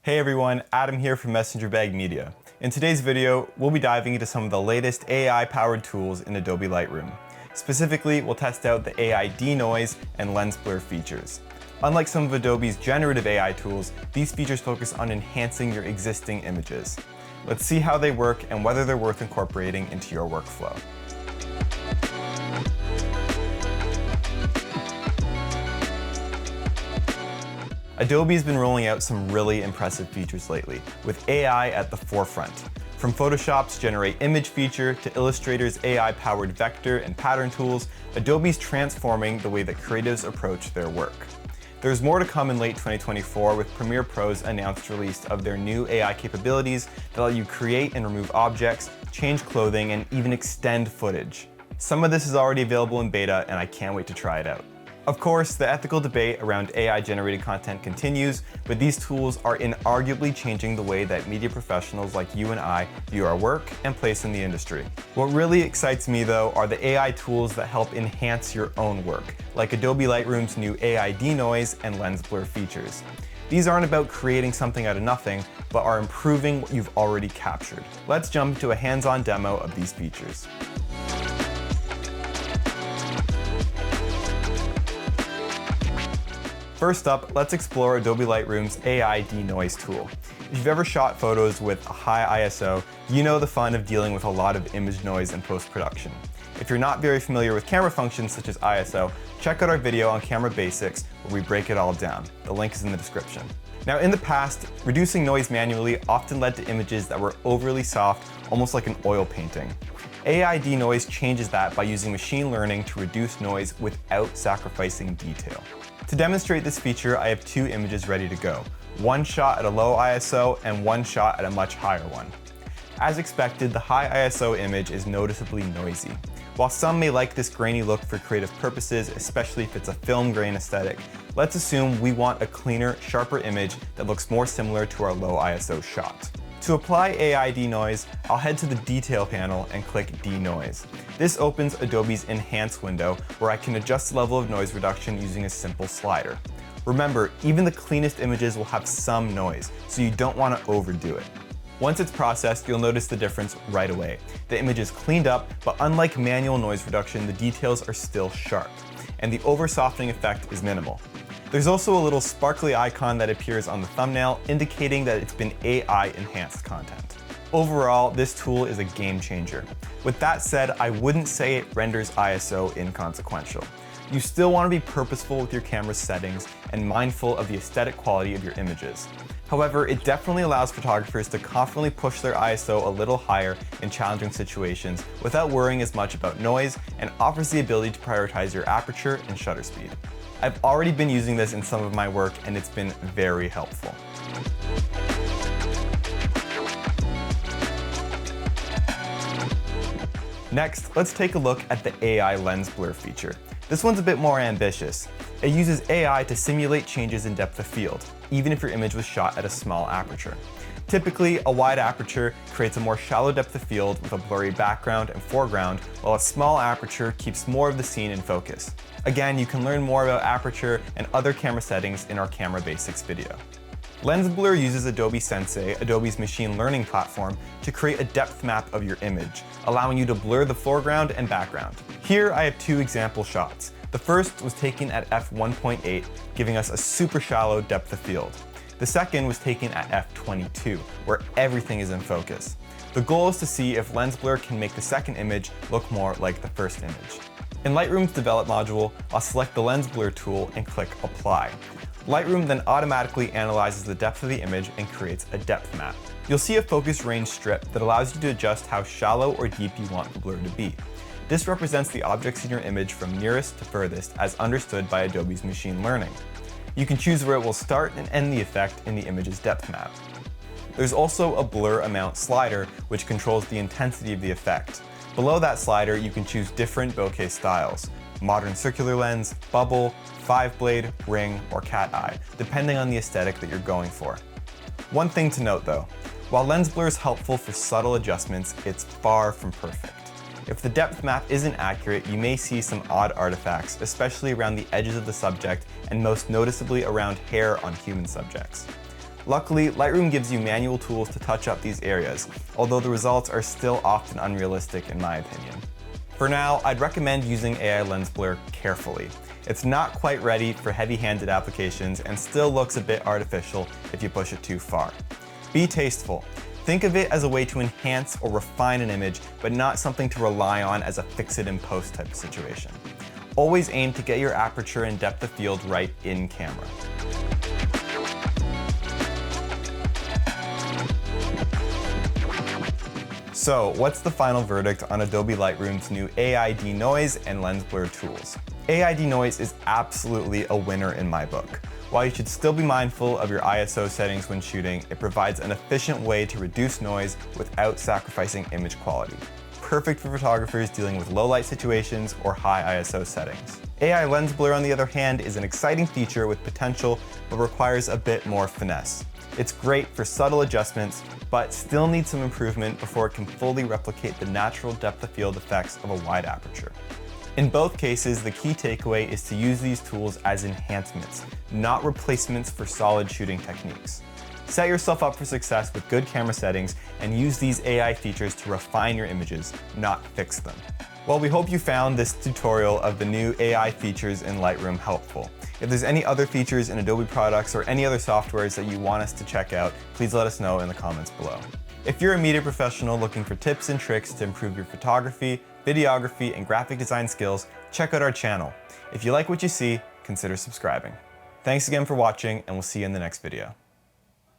Hey everyone, Adam here from Messenger Bag Media. In today's video, we'll be diving into some of the latest AI-powered tools in Adobe Lightroom. Specifically, we'll test out the AI Denoise and lens blur features. Unlike some of Adobe's generative AI tools, these features focus on enhancing your existing images. Let's see how they work and whether they're worth incorporating into your workflow. Adobe's been rolling out some really impressive features lately, with AI at the forefront. From Photoshop's Generate Image feature to Illustrator's AI-powered vector and pattern tools, Adobe's transforming the way that creatives approach their work. There's more to come in late 2024 with Premiere Pro's announced release of their new AI capabilities that let you create and remove objects, change clothing, and even extend footage. Some of this is already available in beta, and I can't wait to try it out. Of course, the ethical debate around AI-generated content continues, but these tools are inarguably changing the way that media professionals like you and I view our work and place in the industry. What really excites me, though, are the AI tools that help enhance your own work, like Adobe Lightroom's new AI Denoise and lens blur features. These aren't about creating something out of nothing, but are improving what you've already captured. Let's jump into a hands-on demo of these features. First up, let's explore Adobe Lightroom's AI Denoise tool. If you've ever shot photos with a high ISO, you know the fun of dealing with a lot of image noise in post-production. If you're not very familiar with camera functions such as ISO, check out our video on camera basics where we break it all down. The link is in the description. Now, in the past, reducing noise manually often led to images that were overly soft, almost like an oil painting. AI Denoise changes that by using machine learning to reduce noise without sacrificing detail. To demonstrate this feature, I have two images ready to go, one shot at a low ISO and one shot at a much higher one. As expected, the high ISO image is noticeably noisy. While some may like this grainy look for creative purposes, especially if it's a film grain aesthetic, let's assume we want a cleaner, sharper image that looks more similar to our low ISO shot. To apply AI Denoise, I'll head to the Detail panel and click Denoise. This opens Adobe's Enhance window, where I can adjust the level of noise reduction using a simple slider. Remember, even the cleanest images will have some noise, so you don't want to overdo it. Once it's processed, you'll notice the difference right away. The image is cleaned up, but unlike manual noise reduction, the details are still sharp, and the over-softening effect is minimal. There's also a little sparkly icon that appears on the thumbnail, indicating that it's been AI-enhanced content. Overall, this tool is a game changer. With that said, I wouldn't say it renders ISO inconsequential. You still want to be purposeful with your camera's settings and mindful of the aesthetic quality of your images. However, it definitely allows photographers to confidently push their ISO a little higher in challenging situations without worrying as much about noise, and offers the ability to prioritize your aperture and shutter speed. I've already been using this in some of my work, and it's been very helpful. Next, let's take a look at the AI lens blur feature. This one's a bit more ambitious. It uses AI to simulate changes in depth of field, even if your image was shot at a small aperture. Typically, a wide aperture creates a more shallow depth of field with a blurry background and foreground, while a small aperture keeps more of the scene in focus. Again, you can learn more about aperture and other camera settings in our Camera Basics video. Lens Blur uses Adobe Sensei, Adobe's machine learning platform, to create a depth map of your image, allowing you to blur the foreground and background. Here I have two example shots. The first was taken at f1.8, giving us a super shallow depth of field. The second was taken at f22, where everything is in focus. The goal is to see if Lens Blur can make the second image look more like the first image. In Lightroom's Develop module, I'll select the Lens Blur tool and click Apply. Lightroom then automatically analyzes the depth of the image and creates a depth map. You'll see a focus range strip that allows you to adjust how shallow or deep you want the blur to be. This represents the objects in your image from nearest to furthest as understood by Adobe's machine learning. You can choose where it will start and end the effect in the image's depth map. There's also a blur amount slider, which controls the intensity of the effect. Below that slider, you can choose different bokeh styles: modern circular lens, bubble, 5-blade, ring, or cat eye, depending on the aesthetic that you're going for. One thing to note though, while lens blur is helpful for subtle adjustments, it's far from perfect. If the depth map isn't accurate, you may see some odd artifacts, especially around the edges of the subject and most noticeably around hair on human subjects. Luckily, Lightroom gives you manual tools to touch up these areas, although the results are still often unrealistic in my opinion. For now, I'd recommend using AI Lens Blur carefully. It's not quite ready for heavy-handed applications and still looks a bit artificial if you push it too far. Be tasteful. Think of it as a way to enhance or refine an image, but not something to rely on as a fix-it-in-post type of situation. Always aim to get your aperture and depth of field right in camera. So, what's the final verdict on Adobe Lightroom's new AI Denoise and Lens Blur tools? AI Denoise is absolutely a winner in my book. While you should still be mindful of your ISO settings when shooting, it provides an efficient way to reduce noise without sacrificing image quality. Perfect for photographers dealing with low light situations or high ISO settings. AI Lens Blur, on the other hand, is an exciting feature with potential, but requires a bit more finesse. It's great for subtle adjustments, but still needs some improvement before it can fully replicate the natural depth of field effects of a wide aperture. In both cases, the key takeaway is to use these tools as enhancements, not replacements for solid shooting techniques. Set yourself up for success with good camera settings and use these AI features to refine your images, not fix them. Well, we hope you found this tutorial of the new AI features in Lightroom helpful. If there's any other features in Adobe products or any other softwares that you want us to check out, please let us know in the comments below. If you're a media professional looking for tips and tricks to improve your photography, videography, and graphic design skills, check out our channel. If you like what you see, consider subscribing. Thanks again for watching, and we'll see you in the next video.